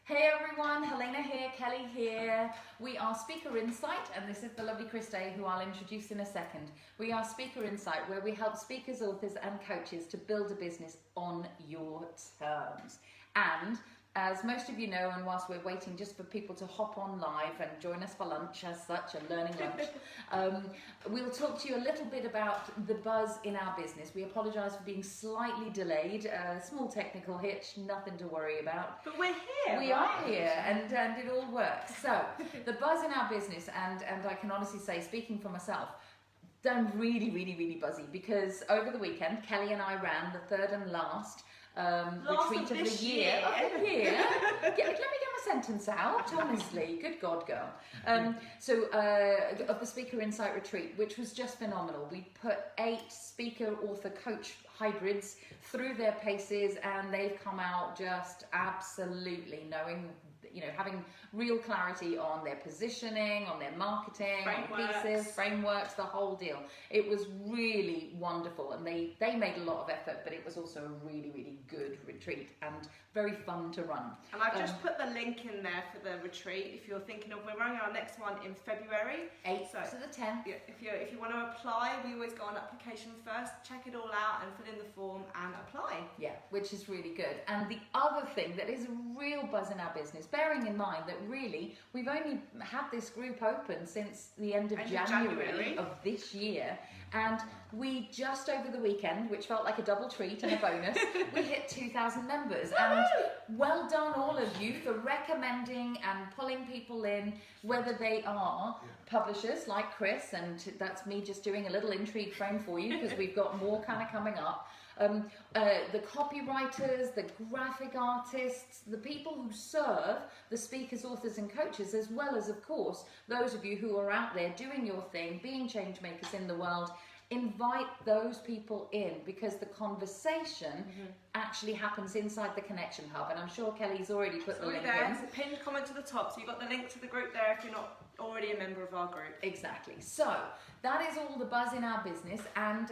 Hey everyone, Helena here, Kelly here. We are Speaker Insight, and this is the lovely Christe, who I'll introduce in a second. We are Speaker Insight, where we help speakers, authors and coaches to build a business on your terms. And as most of you know, and whilst we're waiting just for people to hop on live and join us for lunch as such, a learning lunch, we'll talk to you a little bit about the buzz in our business. We apologise for being slightly delayed, a small technical hitch, nothing to worry about. But we're here, We are here, and it all works. So, the buzz in our business, and I can honestly say, speaking for myself, I'm really buzzy, because over the weekend, Kelly and I ran the third and last retreat of the year. Let me get my sentence out, honestly. Good God, girl. So of the Speaker Insight retreat, which was just phenomenal. We put 8 speaker, author, coach hybrids through their paces, and they've come out just absolutely knowing, you know, having real clarity on their positioning, on their marketing, on pieces, frameworks, the whole deal. It was really wonderful, and they made a lot of effort, but it was also a really good retreat and very fun to run. And I've just put the link in there for the retreat. If you're thinking of, we're running our next one in February, 8th to the 10th. Yeah, if you want to apply, we always go on applications first, check it all out, and fill in the form and apply. Yeah, which is really good. And the other thing that is a real buzz in our business, bearing in mind that really we've only had this group open since the end of January of this year, and we just over the weekend, which felt like a double treat and a bonus, we hit 2,000 members. And well done all of you for recommending and pulling people in, whether they are publishers like Chris, and that's me just doing a little intrigue frame for you because we've got more kind of coming up. The copywriters, the graphic artists, the people who serve the speakers, authors and coaches, as well as, of course, those of you who are out there doing your thing, being change makers in the world. Invite those people in, because the conversation actually happens inside the Connection Hub, and I'm sure Kelly's already put the link there. in. It's a pinned comment to the top, so you've got the link to the group there if you're not already a member of our group. Exactly. So that is all the buzz in our business. And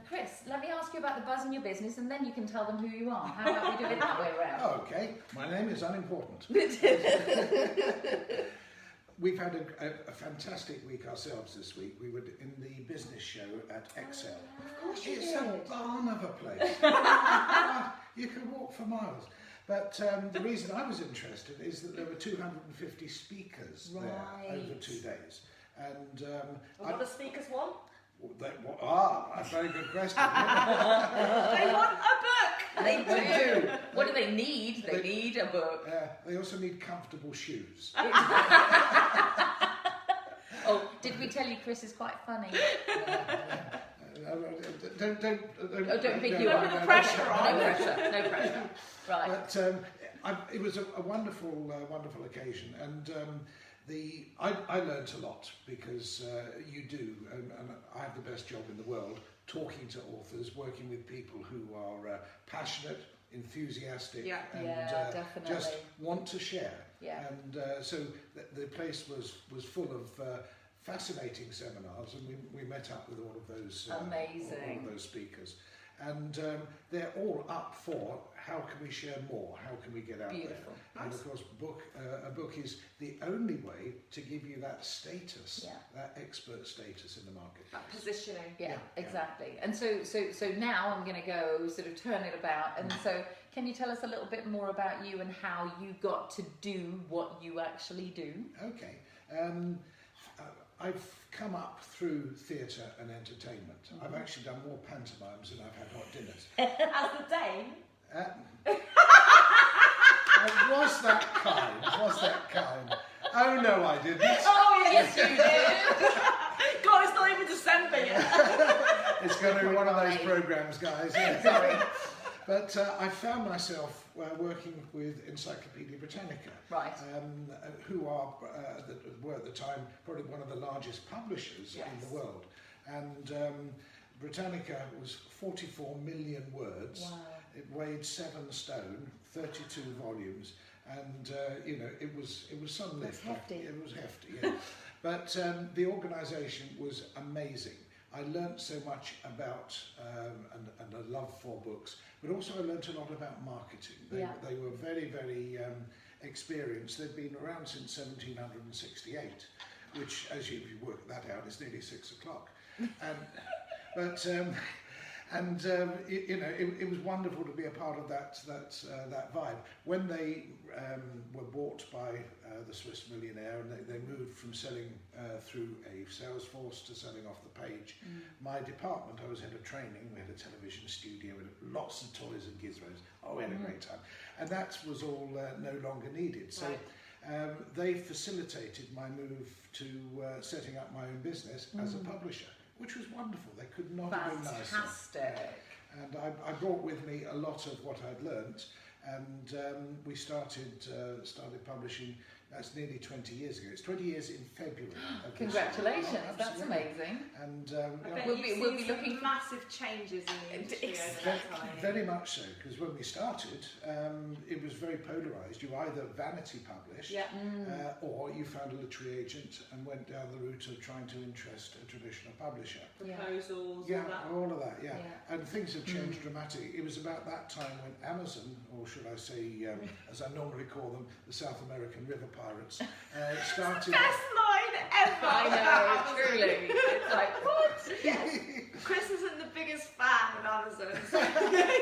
Chris, let me ask you about the buzz in your business, and then you can tell them who you are. How about we do it that way around? Okay, my name is unimportant. We've had a fantastic week ourselves this week. We were in the business show at Excel. Of course you It's did. a barn of a place. You can walk for miles. But the reason I was interested is that there were 250 speakers there over 2 days. And what do the speakers want? a very good question. They want a book! They do. What do they need? They need a book. They also need comfortable shoes. Oh, did we tell you Chris is quite funny? Don't think you are. No pressure on. No pressure. Right. But it was a wonderful occasion, and I learnt a lot, because you do, and I have the best job in the world, talking to authors, working with people who are passionate, enthusiastic, and just want to share. Yeah. And so the place was full of fascinating seminars, and we met up with all of those amazing, all of those speakers, and they're all up for how can we share more, how can we get out there. Nice. And of course, a book is the only way to give you that status, that expert status in the market. That positioning. Yeah, exactly. And so now I'm going to go sort of turn it about. And so, can you tell us a little bit more about you and how you got to do what you actually do? Okay. I've come up through theatre and entertainment. I've actually done more pantomimes than I've had hot dinners. As the Dane? Was that kind? Oh no, I didn't. Oh yes, you did. God, it's not even December yet. It's going to be one of those programmes, guys. Yeah. Sorry. But I found myself working with Encyclopaedia Britannica, who were at the time probably one of the largest publishers in the world. And Britannica was 44 million words. Wow. It weighed 7 stone, 32 volumes, and it was some lift. Hefty. It was hefty, yeah. But the organisation was amazing. I learnt so much about and a love for books, but also I learnt a lot about marketing. They were very, very experience. They've been around since 1768, which, as you work that out, is nearly 6 o'clock. It was wonderful to be a part of that vibe. When they were bought by the Swiss millionaire, and they moved from selling through a sales force to selling off the page, my department, I was head of training, we had a television studio with lots of toys and gizmos. Oh, we had a great time. And that was all no longer needed. So they facilitated my move to setting up my own business as a publisher, which was wonderful. They could not have been nicer. Fantastic. And I brought with me a lot of what I'd learnt, and we started publishing. That's nearly 20 years ago. It's 20 years in February. Congratulations, that's absolutely. amazing. And we'll be looking for massive changes in the industry over that time. Very much so, because when we started, it was very polarised. You either vanity published, or you found a literary agent and went down the route of trying to interest a traditional publisher. Proposals, all of that, And things have changed dramatically. It was about that time when Amazon, or should I say, as I normally call them, the South American River Pirates, started. Best line ever! I know, truly. It's like, what? Yes. Chris isn't the biggest fan of Amazon, so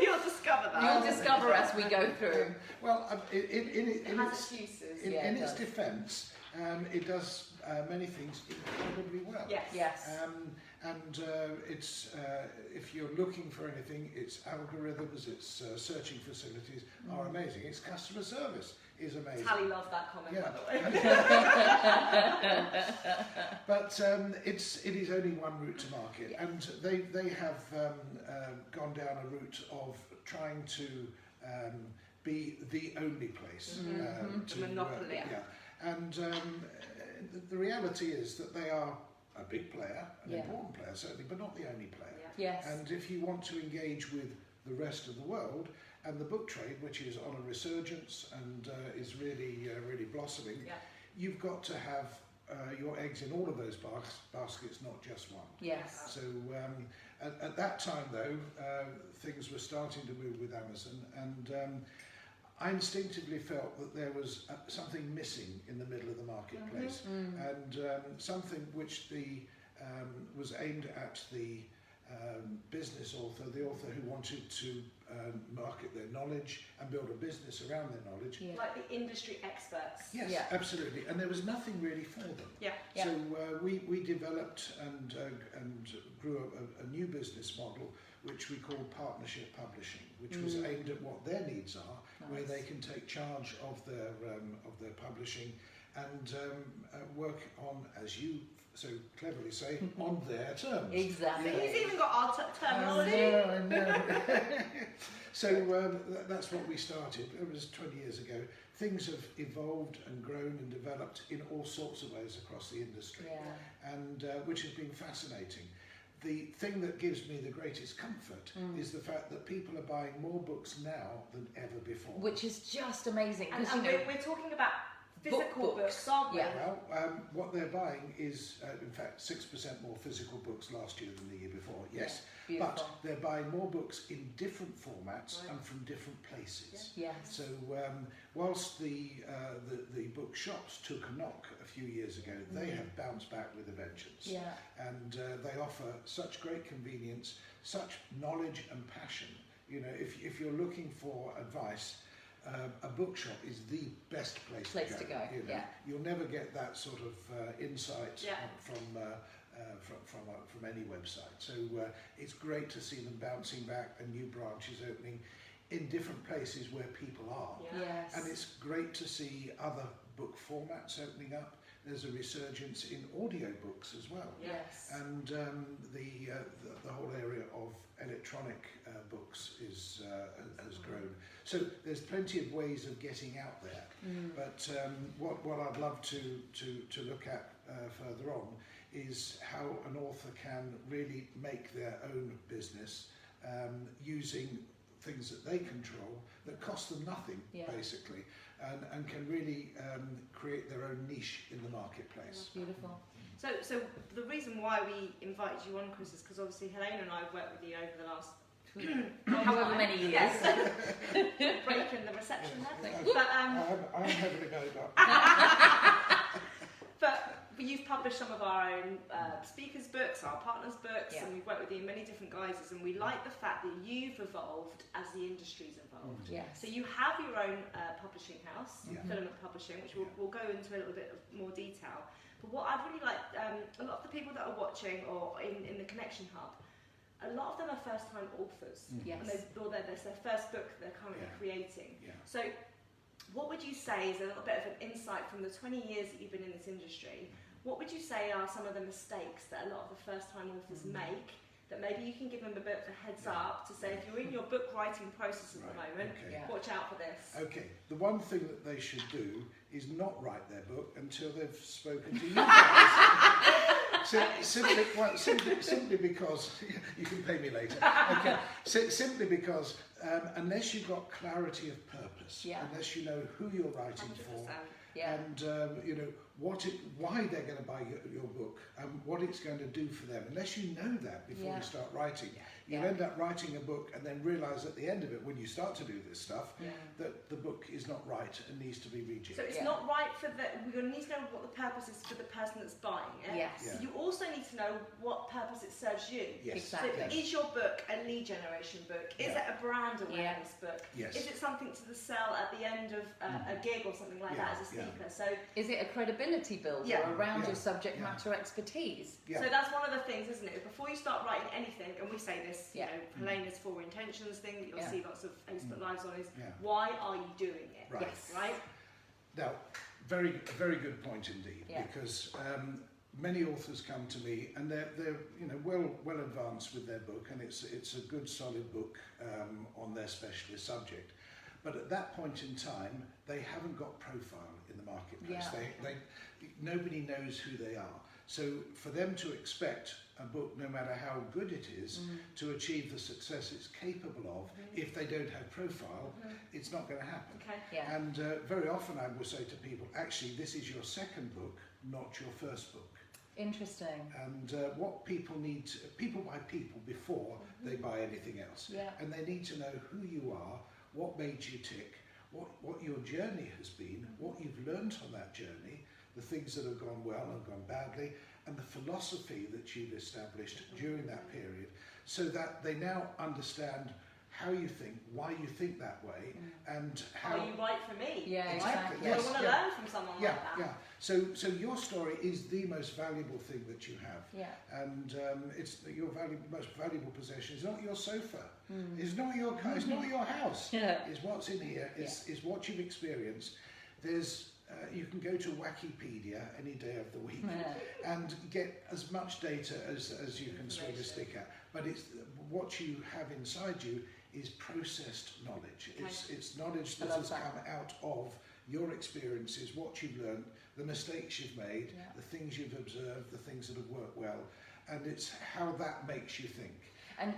you'll discover that. You'll discover as we go through. Well, it has excuses. in its defence, it does many things incredibly well. Yes. It's if you're looking for anything, its algorithms, its searching facilities are amazing. Its customer service is amazing. Tally loved that comment, by the way. But it is only one route to market, and they have gone down a route of trying to be the only place to monopoly. And the reality is that they are a big player, an important player certainly, but not the only player. Yes. And if you want to engage with the rest of the world and the book trade, which is on a resurgence and is really blossoming, you've got to have your eggs in all of those baskets, not just one. Yes. So at that time, though, things were starting to move with Amazon, and I instinctively felt that there was something missing in the middle of the marketplace, and something which was aimed at the business author, the author who wanted to market their knowledge and build a business around their knowledge. Like the industry experts. Yes, absolutely. And there was nothing really for them. So we developed and grew a new business model, which we called partnership publishing, which was aimed at what their needs are, where they can take charge of their publishing and work on, as you so cleverly say, on their terms. Exactly. He's even got our terminology. I know. So that's what we started. It was 20 years ago. Things have evolved and grown and developed in all sorts of ways across the industry, and which has been fascinating. The thing that gives me the greatest comfort is the fact that people are buying more books now than ever before. Which is just amazing. And we're talking about physical books, aren't we? Well, what they're buying is, in fact, 6% more physical books last year than the year before, yes. But they're buying more books in different formats and from different places. Yes. So whilst the book shops took a knock a few years ago, they have bounced back with a vengeance. And they offer such great convenience, such knowledge and passion. You know, if you're looking for advice, a bookshop is the best place to go. You know? You'll never get that sort of insight from any website. So it's great to see them bouncing back and new branches opening in different places where people are. Yes. And it's great to see other book formats opening up. There's a resurgence in audiobooks as well. Yes. And the whole area of electronic books has grown. So there's plenty of ways of getting out there. But what I'd love to look at further on is how an author can really make their own business using things that they control that cost them nothing, basically, and can really create their own niche in the marketplace. Beautiful. So the reason why we invited you on, Chris, is because obviously Helena and I have worked with you over the last however many years. Yes. Break in the reception there. But, I'm having a go, but you've published some of our own speakers' books, our partners' books, and we've worked with you in many different guises, and we like the fact that you've evolved as the industry's evolved. Yes. So you have your own publishing house, Filament Publishing, which we'll go into a little bit of more detail. But what I'd really like, a lot of the people that are watching or in the Connection Hub, a lot of them are first-time authors. Yes. And that's their first book they're currently creating. Yeah. So what would you say is a little bit of an insight from the 20 years that you've been in this industry? What would you say are some of the mistakes that a lot of the first-time authors make, that maybe you can give them a bit of a heads up to say, if you're in your book writing process at the moment, watch out for this? Okay, the one thing that they should do is not write their book until they've spoken to you guys. simply because, you can pay me later, okay, simply because unless you've got clarity of purpose, unless you know who you're writing 100%. for, and you know why they're going to buy your book and what it's going to do for them. Unless you know that before you start writing, you'll end up writing a book and then realise at the end of it, when you start to do this stuff, that the book is not right and needs to be rejigged. So it's not right for we need to know what the purpose is for the person that's buying it. Yes. You also need to know what purpose it serves you. Yes. Exactly. So is your book a lead generation book? Is it a brand awareness book? Yes. Is it something to sell at the end of a gig or something like that as a speaker? So is it a credibility builder around your subject matter expertise? So that's one of the things, isn't it? Before you start writing anything, and we say this, you know, Helena's Four Intentions thing that you'll see lots of Facebook Lives on is, why are you doing it? Right. Yes. Right? Now, very good point indeed, because many authors come to me and they're you know well advanced with their book, and it's a good solid book on their specialist subject, but at that point in time they haven't got profile in the marketplace. They nobody knows who they are. So for them to expect a book, no matter how good it is, to achieve the success it's capable of, if they don't have profile, it's not going to happen. Okay. And very often I will say to people, actually, this is your second book, not your first book. Interesting. And what people need, people buy people before they buy anything else. And they need to know who you are, what made you tick, what your journey has been, what you've learned on that journey, the things that have gone well and gone badly, and the philosophy that you've established during that period, so that they now understand how you think, why you think that way, and how... Are you right for me? Yeah, exactly. I want to learn from someone like that. So your story is the most valuable thing that you have. And it's your most valuable possession. It's not your sofa. It's not your car. It's not your house. It's what's in here. It's what you've experienced. There's you can go to Wikipedia any day of the week and get as much data as you can swing a stick at. But it's what you have inside you is processed knowledge. It's knowledge that has come out of your experiences, what you've learned, the mistakes you've made, the things you've observed, the things that have worked well, and it's how that makes you think. And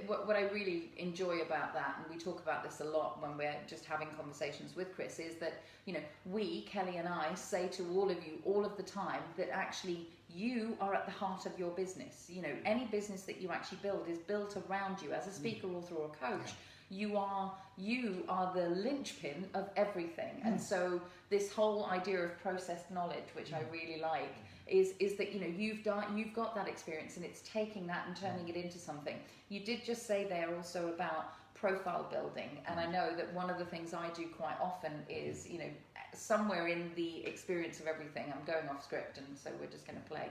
what I really enjoy about that, and we talk about this a lot when we're just having conversations with Chris, is that, you know, we, Kelly and I, say to all of you all of the time that actually you are at the heart of your business. You know, any business that you actually build is built around you as a speaker, author or coach. You are the linchpin of everything. And so this whole idea of processed knowledge, which I really like, is that, you know, you've got that experience, and it's taking that and turning it into something. You did just say there also about profile building, and I know that one of the things I do quite often is, you know, somewhere in the experience of everything, I'm going off script and so we're just going to play,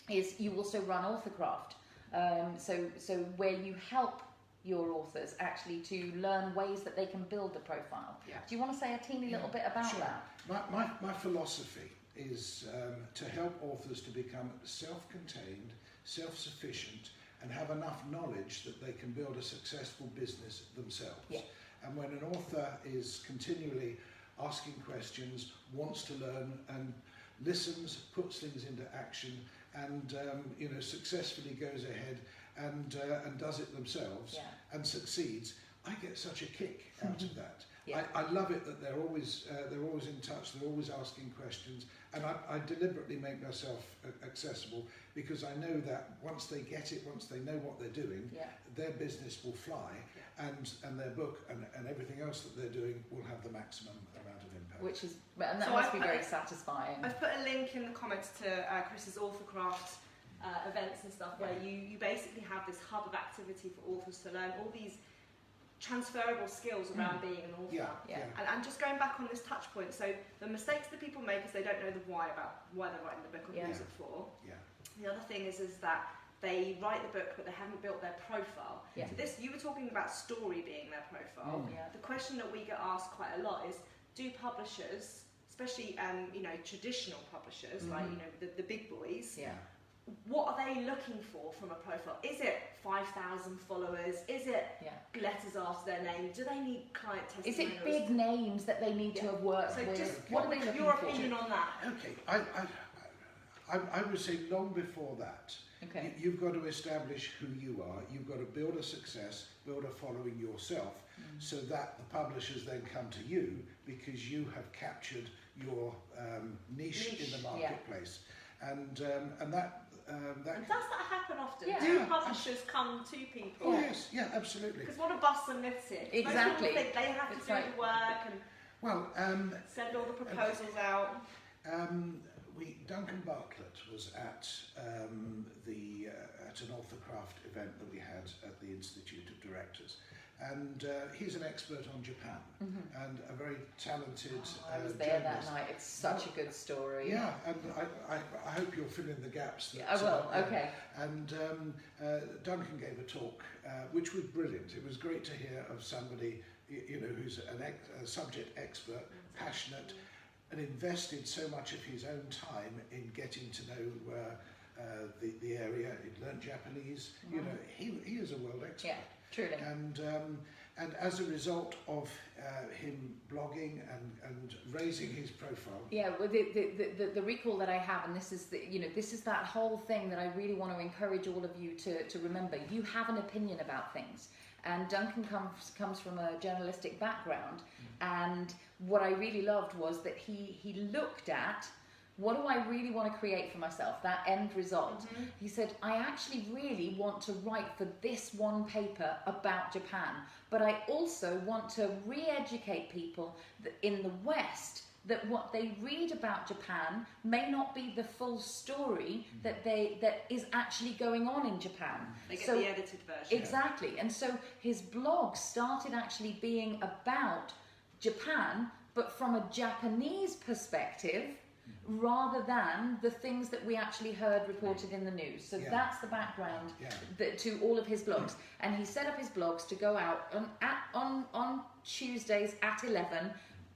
is you also run Authorcraft, so where you help your authors actually to learn ways that they can build a profile. Do you want to say a teeny little bit about that? My philosophy is to help authors to become self-contained, self-sufficient, and have enough knowledge that they can build a successful business themselves. And when an author is continually asking questions, wants to learn, and listens, puts things into action, and you know, successfully goes ahead and does it themselves and succeeds, I get such a kick out of that. I love it that they're always in touch. They're always asking questions, and I deliberately make myself accessible because I know that once they get it, once they know what they're doing, their business will fly, and their book and everything else that they're doing will have the maximum amount of impact. And that must be very satisfying. I've put a link in the comments to Chris's Authorcraft events and stuff where you basically have this hub of activity for authors to learn all these transferable skills around being an author. And just going back on this touch point, so the mistakes that people make is they don't know the why about why they're writing the book or who's it for. The other thing is that they write the book but they haven't built their profile. So this, you were talking about story being their profile. The question that we get asked quite a lot is, do publishers, especially traditional publishers like the big boys, what are they looking for from a profile? Is it 5,000 followers? Is it letters after their name? Do they need client testimonials? Is it big names that they need to have worked with? Just what are they looking your for? opinion on that? Okay, I would say long before that, you've got to establish who you are. You've got to build a success, build a following yourself, so that the publishers then come to you because you have captured your niche in the marketplace, and that. And does that happen often? Yeah. Do publishers come to people? Oh yes, absolutely. Because what a bust some myths here. Exactly. Most people think they have to do the work and send all the proposals out. Duncan Bartlett was at an Authorcraft event that we had at the Institute of Directors, and he's an expert on Japan and a very talented I was there journalist. that night. It's such a good story. Yeah, and I hope you'll fill in the gaps. I will. Okay. And Duncan gave a talk, which was brilliant. It was great to hear of somebody, who's a subject expert, passionate, and invested so much of his own time in getting to know the area. He'd learned Japanese. He is a world expert. Yeah, truly. And as a result of him blogging and raising his profile. Yeah, well, the recall that I have, and this is that whole thing that I really want to encourage all of you to remember. You have an opinion about things. And Duncan comes from a journalistic background, and what I really loved was that he looked at, what do I really want to create for myself, that end result. He said, I actually really want to write for this one paper about Japan, but I also want to re-educate people in the West that what they read about Japan may not be the full story that is actually going on in Japan. They get the edited version. Exactly. And so his blog started actually being about Japan, but from a Japanese perspective, rather than the things that we actually heard reported in the news. So that's the background to all of his blogs. And he set up his blogs to go out on Tuesdays at 11,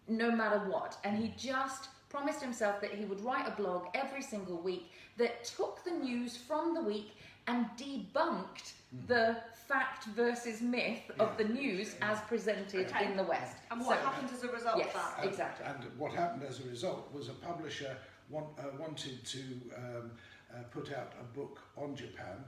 no matter what. And he just promised himself that he would write a blog every single week that took the news from the week and debunked the fact versus myth of the news as presented in the West. And what happened as a result of that? Exactly. And what happened as a result was a publisher wanted to put out a book on Japan,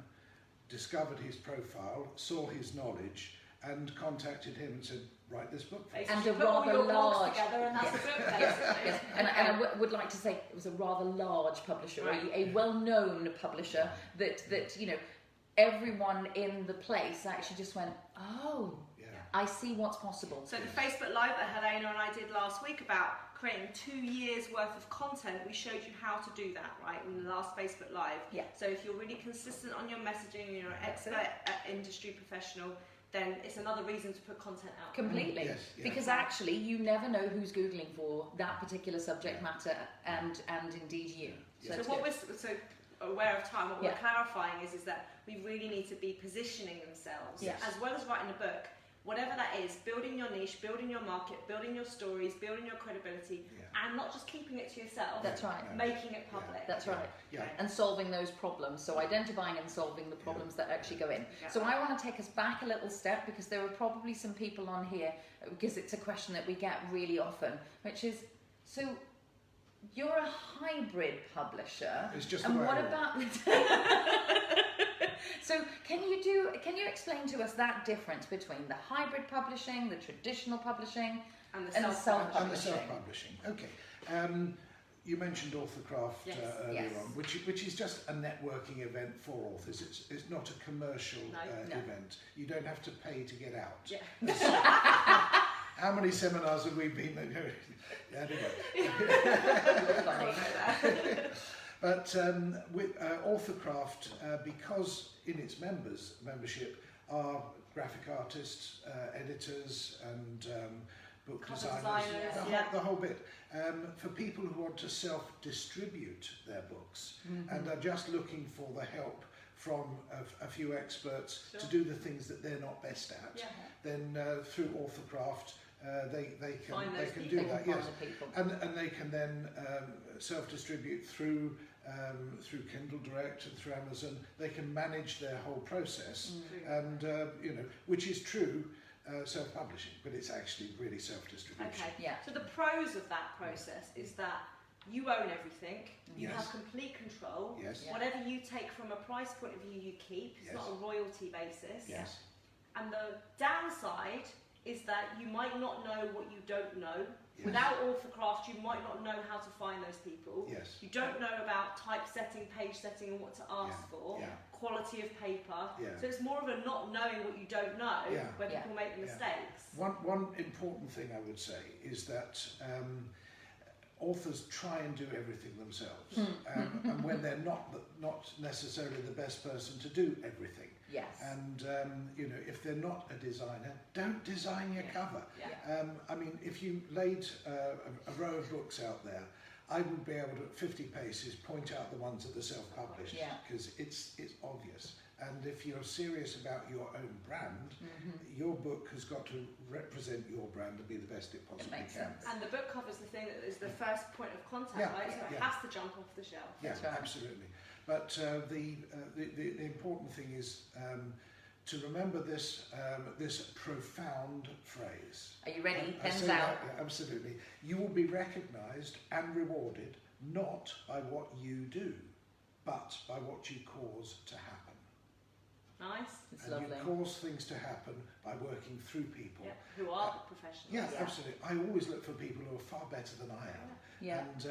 discovered his profile, saw his knowledge, and contacted him and said, write this book for us. And a rather large together, and that's a book. yes. And I would like to say it was a rather large publisher, a well-known publisher that everyone in the place actually just went, I see what's possible. So the Facebook Live that Helena and I did last week about creating 2 years worth of content, we showed you how to do that, right, in the last Facebook Live. Yeah. So if you're really consistent on your messaging, you're an expert industry professional, then it's another reason to put content out. Completely. Yes, because actually you never know who's Googling for that particular subject matter, and indeed you. So, what we're so aware of time, what we're clarifying is that we really need to be positioning themselves, as well as writing a book. Whatever that is, building your niche, building your market, building your stories, building your credibility, and not just keeping it to yourself. That's right. Making it public. That's right. Yeah. And solving those problems. So identifying and solving the problems that actually go in. Yeah. So I want to take us back a little step, because there are probably some people on here, because it's a question that we get really often, which is, so you're a hybrid publisher. It's just and the way what I roll. about So can you explain to us that difference between the hybrid publishing, the traditional publishing, And the self-publishing. And the self-publishing. Okay. You mentioned Authorcraft earlier on, which is just a networking event for authors. It's not a commercial event. You don't have to pay to get out. Yeah. How many seminars have we been? Anyway. But with Authorcraft, because in its membership are graphic artists, editors, and book designers, the whole bit. For people who want to self-distribute their books and are just looking for the help from a few experts to do the things that they're not best at, then through Authorcraft they can do that. Yes, and they can then self-distribute through Kindle Direct and through Amazon. They can manage their whole process, and which is true. Self-publishing, but it's actually really self-distribution. Okay, so the pros of that process is that you own everything, you have complete control, whatever you take from a price point of view you keep, it's not a royalty basis. And the downside is that you might not know what you don't know. Without Authorcraft, you might not know how to find those people. You don't know about typesetting, page setting, and what to ask for. Quality of paper. So it's more of a not knowing what you don't know where people make the mistakes. One important thing I would say is that authors try and do everything themselves, and when they're not necessarily the best person to do everything. And if they're not a designer, don't design your cover. I mean, if you laid a row of books out there, I would be able to, at 50 paces, point out the ones that are self-published, because it's obvious. And if you're serious about your own brand, your book has got to represent your brand and be the best it possibly can. And the book cover is the thing that is the first point of contact, right? So it has to jump off the shelf. Absolutely. But the important thing is to remember this profound phrase. Are you ready? Pens out. Absolutely. You will be recognised and rewarded not by what you do, but by what you cause to happen. Nice. It's and lovely. you cause things to happen by working through people. Who are professionals. Yeah, absolutely. I always look for people who are far better than I am. And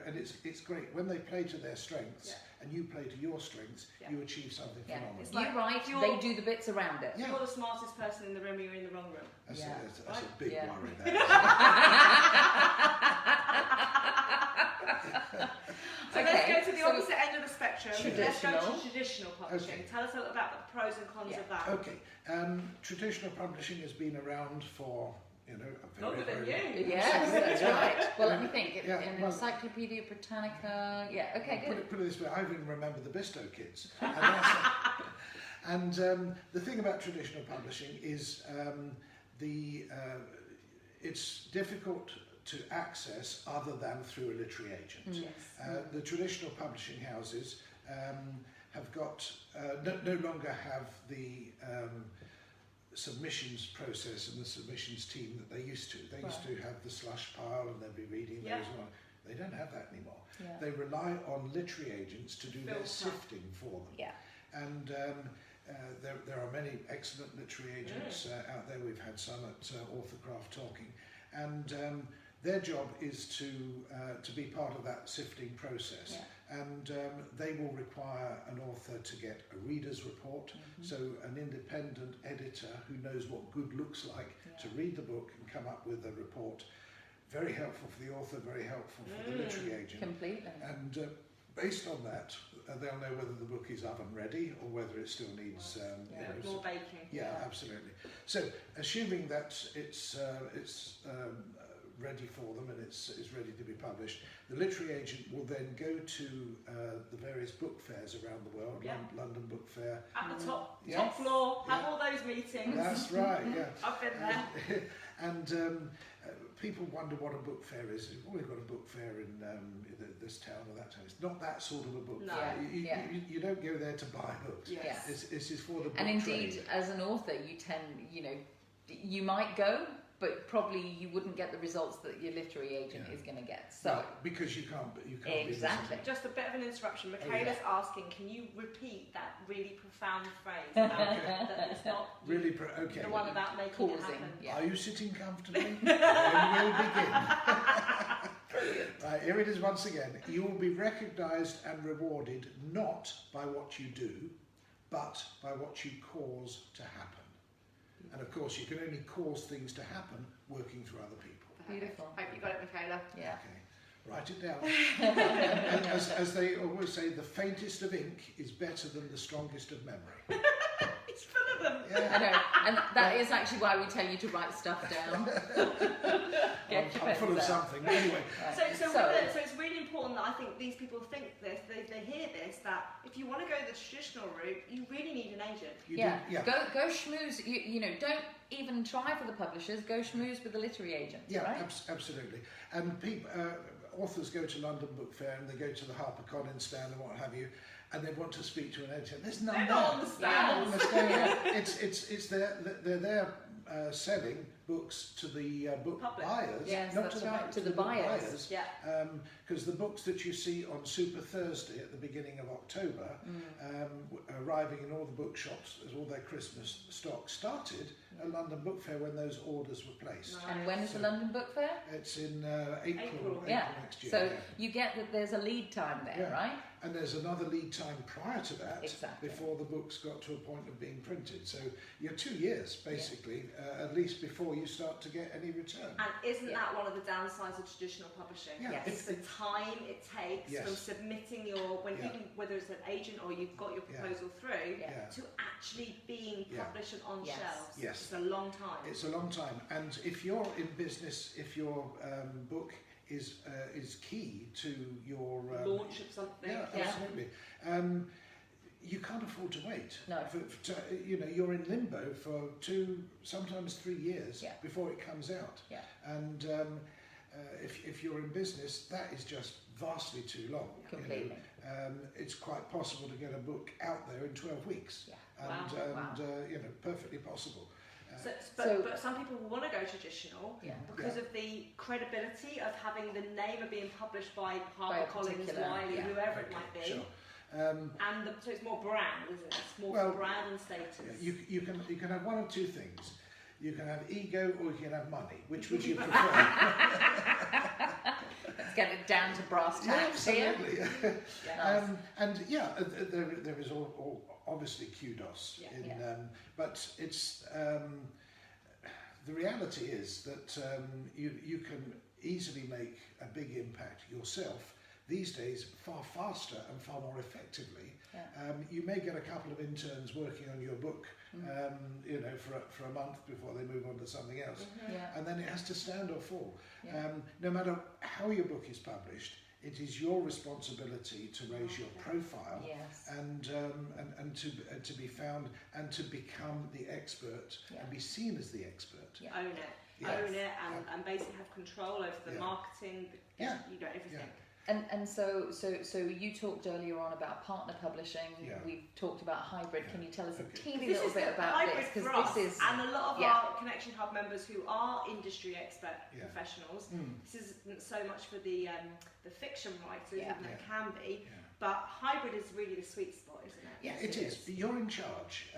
and it's great when they play to their strengths and you play to your strengths. You achieve something phenomenal. It's like they do the bits around it. You're the smartest person in the room. You're in the wrong room. That's a big worry. So let's go to the opposite end of the spectrum. Let's go to traditional publishing. Okay. Tell us a little about the pros and cons of that. Okay. Traditional publishing has been around for a very, longer than you. Yes, that's right. Well, let me think. Encyclopedia Britannica. Okay, good. Put it this way, I even remember the Bisto kids. And the thing about traditional publishing is it's difficult to access other than through a literary agent. The traditional publishing houses have got no longer have the submissions process and the submissions team that they used to. They used to have the slush pile and they'd be reading those on. They don't have that anymore. They rely on literary agents to do their sifting for them. And there are many excellent literary agents out there. We've had some at Authorcraft talking, and their job is to be part of that sifting process. And they will require an author to get a reader's report, so an independent editor who knows what good looks like to read the book and come up with a report. Very helpful for the author, very helpful for the literary agent. Completely. And based on that, they'll know whether the book is oven ready or whether it still needs more baking. Absolutely. So, assuming that it's ready for them and it's ready to be published, the literary agent will then go to the various book fairs around the world. London Book Fair. At the top floor, have all those meetings. That's right. I've been there. And people wonder what a book fair is. We've got a book fair in this town or that town. It's not that sort of a book fair. You don't go there to buy books. This is for the book And indeed, trade. as an author, you tend, you might go, but probably you wouldn't get the results that your literary agent is going to get. So no, because you can't exactly. Just a bit of an interruption. Michaela's asking, can you repeat that really profound phrase about that it's not really the one about making it happen? Yeah. Are you sitting comfortably? Then we'll begin. Brilliant. Right, here it is once again. You will be recognised and rewarded not by what you do, but by what you cause to happen. And of course, you can only cause things to happen working through other people. Beautiful. Hope you got it, Michaela. Yeah. Okay, write it down. And as they always say, the faintest of ink is better than the strongest of memory. It's full of them. Yeah. I know, and that is actually why we tell you to write stuff down. I'm full of something. Anyway, Right. So it's really important that I think these people think this, they hear this, that if you want to go the traditional route, you really need an agent. Go schmooze. You know, don't even try for the publishers. Go schmooze with the literary agents. Yeah, right? Absolutely. And people, authors go to London Book Fair and they go to the HarperCollins stand and what have you, and they want to speak to an editor. There's none there. On the stands. It's they're there selling books to the book buyers, yes, not that's to the right, to the book buyers. Yeah. Because the books that you see on Super Thursday at the beginning of October, arriving in all the bookshops as all their Christmas stock started at London Book Fair when those orders were placed. Nice. And when is the London Book Fair? It's in April next year. So you get that there's a lead time there, right? And there's another lead time prior to that, Exactly. before the books got to a point of being printed. So you're 2 years, basically, at least before you start to get any return. And isn't that one of the downsides of traditional publishing? Yeah. Yes. It's the time it takes from submitting your, even whether it's an agent or you've got your proposal through, to actually being published and on shelves. Yes. It's a long time. It's a long time. And if you're in business, if your book is key to your launch of something. Yeah, absolutely. You can't afford to wait. No. You're in limbo for 2, sometimes 3 years before it comes out. Yeah. And if you're in business, that is just vastly too long. Completely. It's quite possible to get a book out there in 12 weeks. Yeah. And perfectly possible. But some people want to go traditional because of the credibility of having the name of being published by HarperCollins, Wiley, whoever it might be. Sure. So it's more brand, isn't it? It's more brand and status. You can have one of two things. You can have ego or you can have money. Which would you prefer? Let's get it down to brass tacks here. Absolutely. There is all obviously kudos but it's the reality is that you can easily make a big impact yourself these days far faster and far more effectively. You may get a couple of interns working on your book for a month before they move on to something else, and then it has to stand or fall. No matter how your book is published, it is your responsibility to raise your profile and to be found and to become the expert and be seen as the expert. Own it and basically have control over the marketing, everything. And so you talked earlier on about partner publishing. We've talked about hybrid. Can you tell us a teeny little bit about this? Because this is, and a lot of our Connection Hub members who are industry expert professionals. This isn't so much for the fiction writers, even though it can be. But hybrid is really the sweet spot, isn't it? Yeah, it is. You're in charge.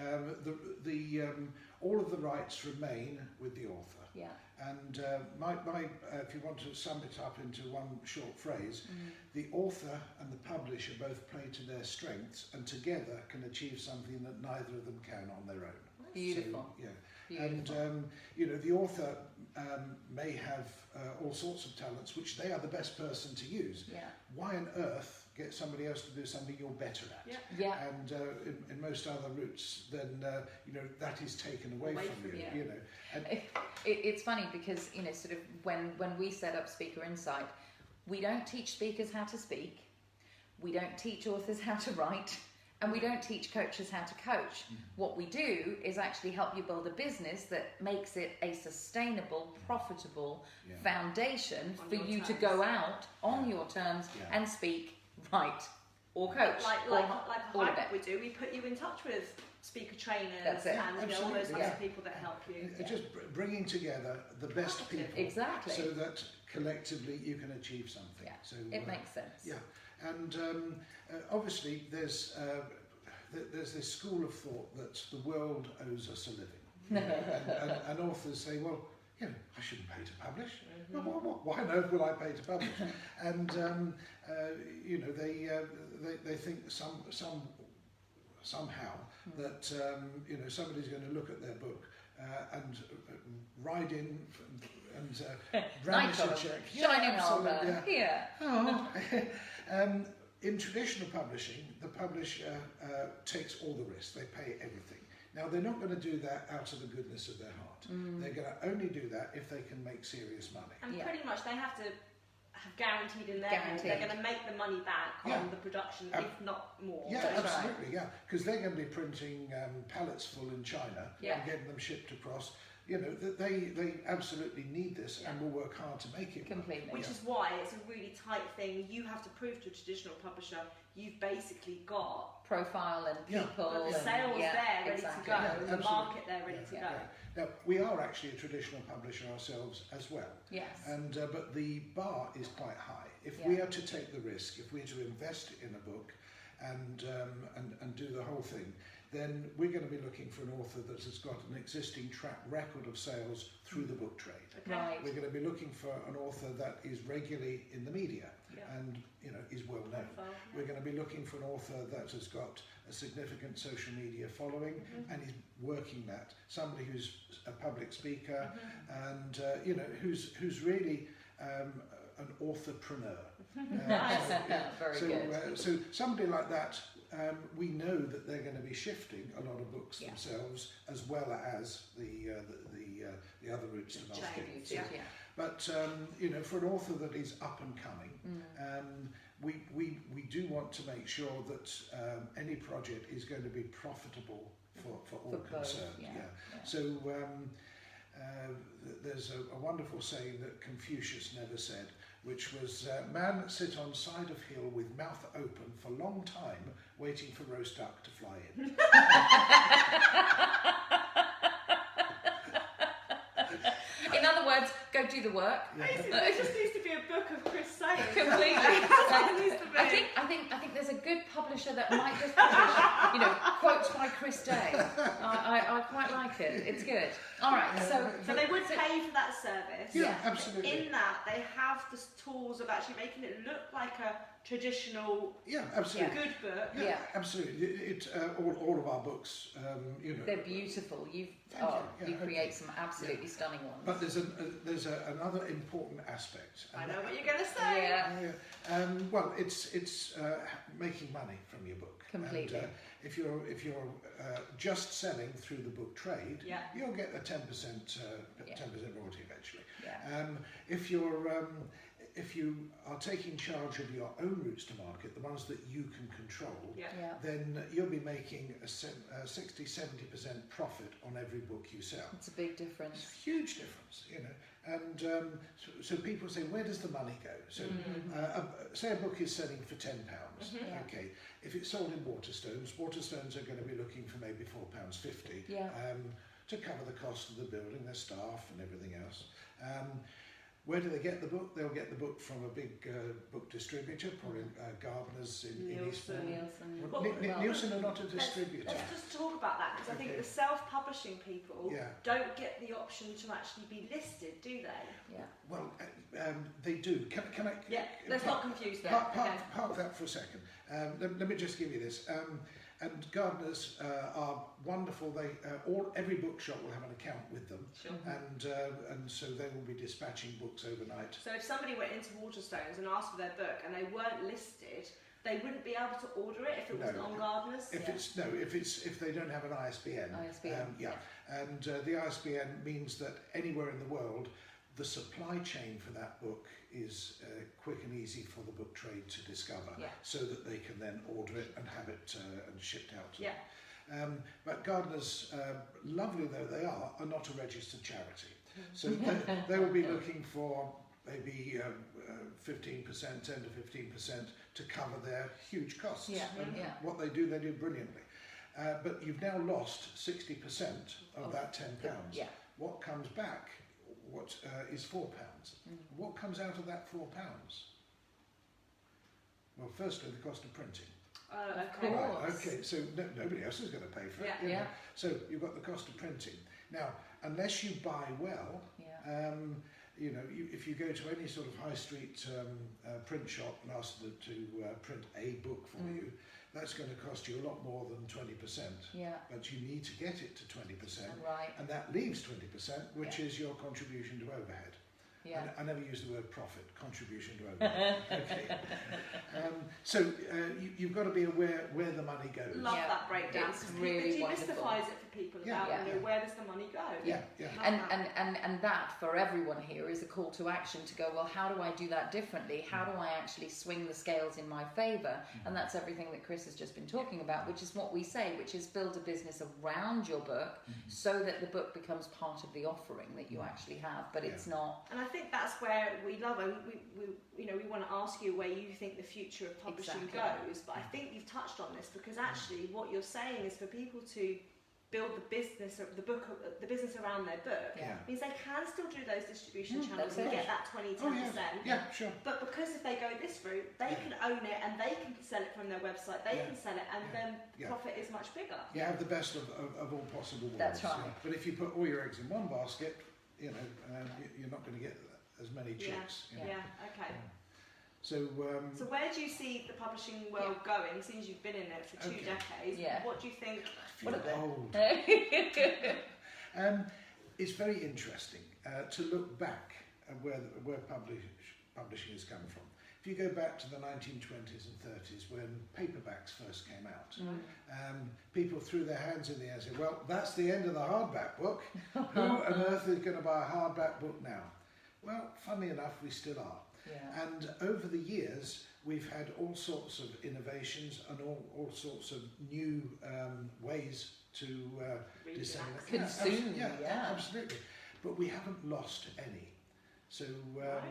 All of the rights remain with the author. Yeah. And if you want to sum it up into one short phrase, the author and the publisher both play to their strengths and together can achieve something that neither of them can on their own. Beautiful. So, Beautiful. And the author may have all sorts of talents which they are the best person to use. Why on earth get somebody else to do something you're better at? And in most other routes, then that is taken away from you. And it's funny because sort of when we set up Speaker Insight, we don't teach speakers how to speak, we don't teach authors how to write, and we don't teach coaches how to coach. What we do is actually help you build a business that makes it a sustainable, profitable foundation for you to go out on your terms and speak, write, or coach, like a all of hybrid it. we do. We put you in touch with speaker trainers That's it. and all those kinds of people that help you. Just bringing together the best people, exactly, so that collectively you can achieve something. Yeah. So it makes sense. Yeah, and obviously there's this school of thought that the world owes us a living, and authors say, well, you know, I shouldn't pay to publish. Well, why on earth will I pay to publish? And you know, they think somehow that you know, somebody's going to look at their book and ride in and brandish a check. Shining armour. Yeah. Oh. In traditional publishing, the publisher takes all the risks. They pay everything. Now, they're not going to do that out of the goodness of their heart. They're going to only do that if they can make serious money. And pretty much they have to have guaranteed in their hand they're going to make the money back on the production, if not more. Yeah, absolutely, yeah. Because they're going to be printing pallets full in China and getting them shipped across. You know, they absolutely need this and will work hard to make it completely. Which is why it's a really tight thing. You have to prove to a traditional publisher you've basically got profile and people, the sales there ready to go, and the market there ready to go. Now, we are actually a traditional publisher ourselves as well. Yes. And but the bar is quite high. If we are to take the risk, if we're to invest in a book and do the whole thing, then we're going to be looking for an author that has got an existing track record of sales through the book trade. Okay. Right. We're going to be looking for an author that is regularly in the media and, you know, is well known. We're going to be looking for an author that has got a significant social media following and is working that. Somebody who's a public speaker and you know, who's really an authorpreneur. Very good. So somebody like that, we know that they're going to be shifting a lot of books themselves, as well as the other routes to market. But you know, for an author that is up and coming, we do want to make sure that any project is going to be profitable for all concerned. So there's a wonderful saying that Confucius never said, which was, man sit on side of hill with mouth open for long time, waiting for roast duck to fly in. In other words, go do the work. Basically, there just needs to be a book of Chris saying. Completely. I think there's a good publisher that might just publish, you know, quotes by Chris Day. I quite like it. It's good. All right. So they would pay for that service. Yeah, absolutely. In that, they have the tools of actually making it look like a traditional, absolutely, good book. Yeah, absolutely. All of our books, you know, they're beautiful. You create some absolutely stunning ones. But there's another important aspect. I know what you're going to say. Well, it's making money from your book. Completely. And, if you're just selling through the book trade, you'll get a 10% royalty eventually. If you are taking charge of your own routes to market, the ones that you can control, then you'll be making a 60-70% profit on every book you sell. It's a big difference. It's a huge difference, you know. And so people say, where does the money go? So say a book is selling for £10. Okay, if it's sold in Waterstones are going to be looking for maybe £4.50 to cover the cost of the building, their staff and everything else. Where do they get the book? They'll get the book from a big book distributor, probably Gardner's in Eastbourne. Nielsen are not a distributor. Let's just talk about that, because I think the self-publishing people don't get the option to actually be listed, do they? Yeah. Well, they do. Can I? Yeah. Let's not confuse them. Park that for a second. Let me just give you this. And Gardner's are wonderful. They every bookshop will have an account with them, and so they will be dispatching books overnight. So if somebody went into Waterstones and asked for their book and they weren't listed, they wouldn't be able to order it if it wasn't on Gardner's. If they don't have an ISBN. And the ISBN means that anywhere in the world, the supply chain for that book is quick and easy for the book trade to discover, so that they can then order it and have it and shipped out to them. But Gardner's, lovely though they are not a registered charity. So they will be looking for maybe 15%, 10 to 15% to cover their huge costs. And what they do brilliantly. But you've now lost 60% of that £10. What comes back is £4. What comes out of that £4? Well, firstly, the cost of printing. Okay. Right, okay, so nobody else is going to pay for it. So you've got the cost of printing. Now, unless you buy well, you know, if you go to any sort of high street print shop and ask them to print a book for you, that's going to cost you a lot more than 20%. But you need to get it to 20%, and that leaves 20%, which is your contribution to overhead. I never use the word profit, contribution to overhead. Okay. So you've got to be aware where the money goes. Love that breakdown. It's really wonderful. It demystifies it for people about where does the money go. And that for everyone here is a call to action to go, well, how do I do that differently? How do I actually swing the scales in my favour? And that's everything that Chris has just been talking about, which is what we say, which is build a business around your book so that the book becomes part of the offering that you actually have, but it's not. And I think that's where we love it. We want to ask you where you think the future of publishing goes, but I think you've touched on this because actually what you're saying is for people to build the business around their book means they can still do those distribution channels and get that 20-10%. Sure. But because if they go this route, they can own it and they can sell it from their website, they can sell it, and then profit is much bigger. You have the best of all possible worlds. That's right. But if you put all your eggs in one basket, you know, you're not going to get as many chicks. Okay. So where do you see the publishing world going? Since you've been in it for 2 decades, what do you think? What old. It's very interesting to look back at where publishing has come from. If you go back to the 1920s and 30s when paperbacks first came out, people threw their hands in the air and said, well, that's the end of the hardback book. Who on earth is going to buy a hardback book now? Well, funnily enough, we still are. And over the years, we've had all sorts of innovations and all sorts of new ways to disseminate. Consume. Absolutely. But we haven't lost any. So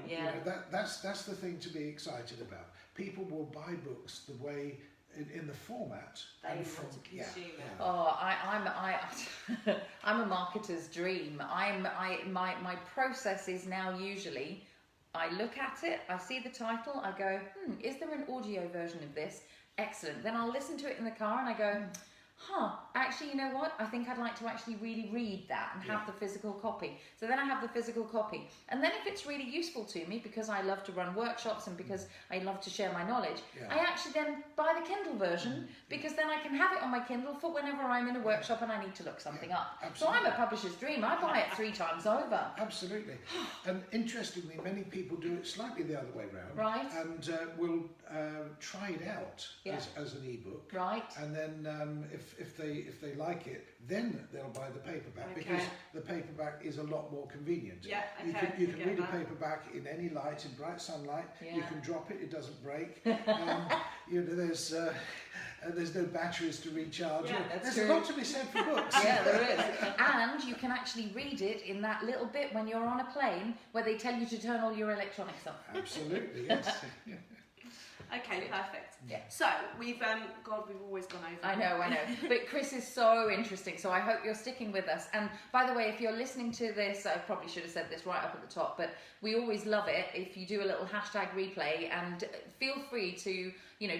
you know, that's the thing to be excited about. People will buy books the way in the format they want to consume it. Oh, I'm a marketer's dream. My process is now usually I look at it, I see the title, I go, is there an audio version of this? Excellent. Then I'll listen to it in the car and I go, actually, you know what? I think I'd like to actually really read that and have the physical copy. So then I have the physical copy. And then if it's really useful to me, because I love to run workshops and because I love to share my knowledge, I actually then buy the Kindle version because then I can have it on my Kindle for whenever I'm in a workshop and I need to look something up. Absolutely. So I'm a publisher's dream. I buy it 3 times over. Absolutely. And interestingly, many people do it slightly the other way around. Right. And will try it out as an ebook. Right. And then if they like it, then they'll buy the paperback because the paperback is a lot more convenient. You can read a paperback in any light, in bright sunlight. You can drop it; it doesn't break. You know, there's no batteries to recharge. There's a lot to be said for books. There is. And you can actually read it in that little bit when you're on a plane where they tell you to turn all your electronics off. Absolutely, yes. Okay, perfect. So we've always gone over. I know. But Chris is so interesting, so I hope you're sticking with us. And by the way, if you're listening to this, I probably should have said this right up at the top, but we always love it if you do a little hashtag replay, and feel free to,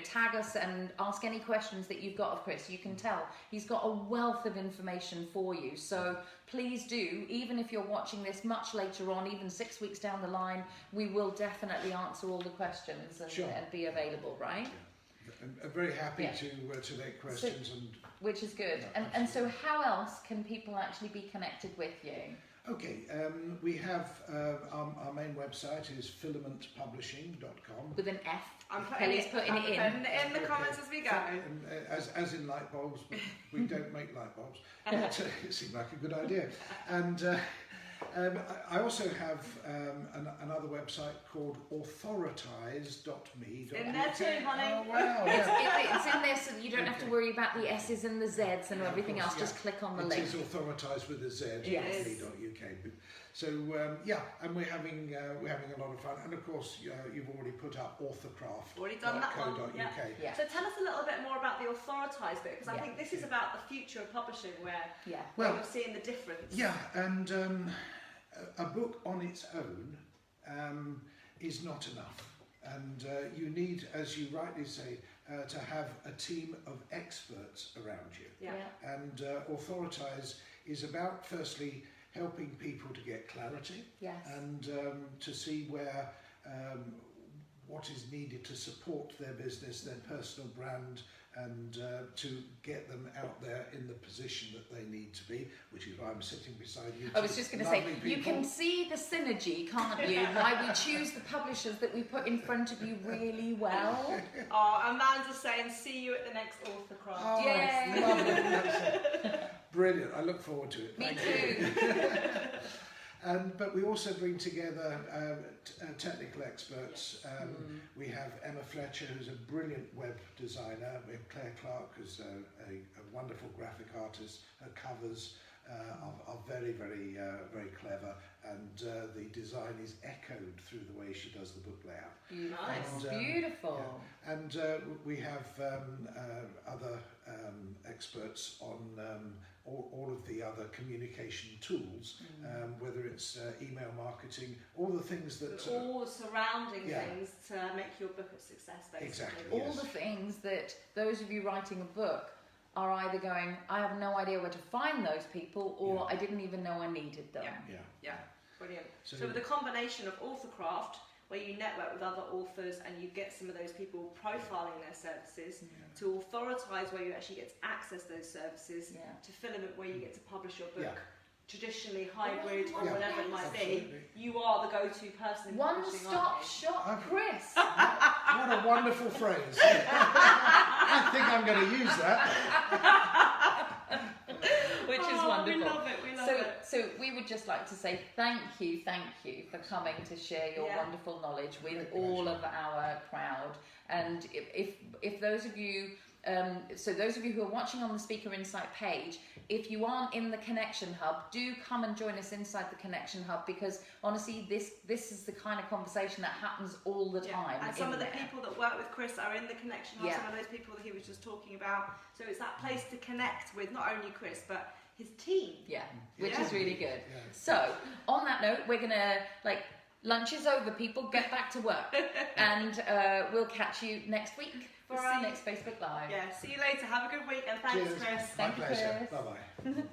tag us and ask any questions that you've got of Chris. You can tell he's got a wealth of information for you. So please do, even if you're watching this much later on, even 6 weeks down the line, we will definitely answer all the questions and be available, right? I'm very happy to make questions, which is good. And so how else can people actually be connected with you? Okay, we have our main website is filamentpublishing.com. With an F. Kelly's putting it in the comments as we go. As in light bulbs, but we don't make light bulbs. It seemed like a good idea. And I also have another website called Authoritize.me. In there too, honey. Oh, wow. It's in there so you don't have to worry about the S's and the Z's and everything else. Just click on the link. It is Authoritize with a Z. Yes. .uk. So yeah, and we're having a lot of fun. And of course, you've already put up Authorcraft. Already done that one. .co.uk. Yeah. So tell us a little bit more about the Authoritize bit, because I think this is about the future of publishing, where you're seeing the difference. Yeah, and a book on its own is not enough. And you need, as you rightly say, to have a team of experts around you. Yeah. And Authoritize is about, firstly, helping people to get clarity and to see where what is needed to support their business, their personal brand, and to get them out there in the position that they need to be, which is why I'm sitting beside you. I was just going to say, you can see the synergy, can't you? Why we choose the publishers that we put in front of you really well. Oh, Amanda's saying, see you at the next Authorcraft. Oh, Yay! Lovely. Brilliant. I look forward to it. Me too. But we also bring together technical experts. We have Emma Fletcher, who's a brilliant web designer. We have Claire Clark, who's a wonderful graphic artist. Her covers are very, very, very clever, and the design is echoed through the way she does the book layout. Nice, And, beautiful. yeah. And we have other experts on all of the other communication tools, whether it's email marketing, all the things that... all the surrounding things to make your book a success, basically. Exactly, All yes. the things that those of you writing a book are either going, I have no idea where to find those people, or I didn't even know I needed them. Yeah, brilliant. So with the combination of Authorcraft, where you network with other authors and you get some of those people profiling their services, to Authoritize, where you actually get to access those services, to Filament, where you get to publish your book, traditionally hybrid or whatever it might be, you are the go-to person in publishing. One-stop shop, Chris. What a wonderful phrase. I think I'm going to use that. Which is wonderful. We love it, we love it. So we would just like to say thank you for coming to share your wonderful knowledge with all of our crowd. And if those of you, so those of you who are watching on the Speaker Insight page, if you aren't in the Connection Hub, do come and join us inside the Connection Hub, because honestly, this is the kind of conversation that happens all the time. And some of the people that work with Chris are in the Connection Hub, some of those people that he was just talking about. So it's that place to connect with not only Chris, but his team. Which is really good. So on that note, we're gonna, lunch is over, people, get back to work. And we'll catch you next week for our next Facebook Live. See you later. Have a good week, and thanks, Cheers. Chris. My Thank you, pleasure. Chris. Bye-bye.